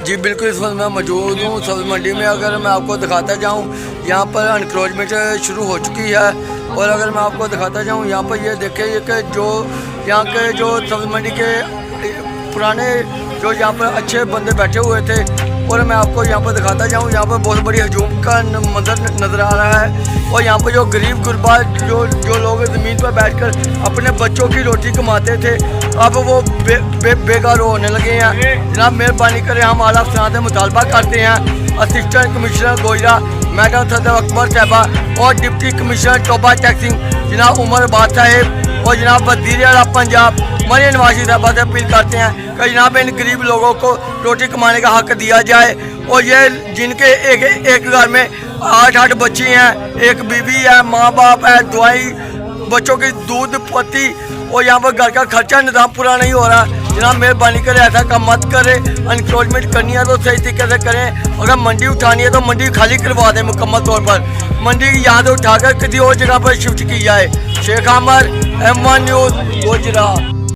जी बिल्कुल, इस वक्त मैं मौजूद हूँ सब्ज़ मंडी में। अगर मैं आपको दिखाता जाऊँ, यहाँ पर अनक्रोचमेंट शुरू हो चुकी है। और अगर मैं आपको दिखाता जाऊँ, यहाँ पर ये देखिए कि जो यहाँ के जो सब्ज़ मंडी के पुराने जो यहाँ पर अच्छे बंदे बैठे हुए थे, और मैं आपको यहाँ पर दिखाता जाऊँ, यहाँ पर बहुत बड़ी हजूम का मंजर नज़र आ रहा है। और यहाँ पर जो गरीब गुरबा जो लोग ज़मीन पर बैठकर अपने बच्चों की रोटी कमाते थे, अब वो बेकार होने लगे हैं। जनाब मेहरबानी करें, हम आला अफसरान से मुतालबा करते हैं असिस्टेंट कमिश्नर गोयरा मैडम सदर अकबर साहबा और डिप्टी कमिश्नर टोबा टैक्सिंग जनाब उमर बाद साहेब और जनाब वज़ीर आला पंजाब मरियम नवाज़ साहबा से अपील करते हैं कि जनाब इन गरीब लोगों को रोटी कमाने का हक दिया जाए। और ये जिनके एक घर में 8 बच्ची हैं, एक बीवी है, माँ बाप है, दवाई बच्चों की दूध पत्ती, और यहाँ पर घर का खर्चा निज़ाम पूरा नहीं हो रहा। जनाब मेहरबानी करें, ऐसा काम मत करें। अनक्रोचमेंट करनी है तो सही तरीके से करें। अगर मंडी उठानी है तो मंडी खाली करवा दें मुकम्मल तौर पर। मंडी यहाँ से उठाकर किसी और जगह पर शिफ्ट की जाए। Sheikh Ahmed, M1 news, Gujarat.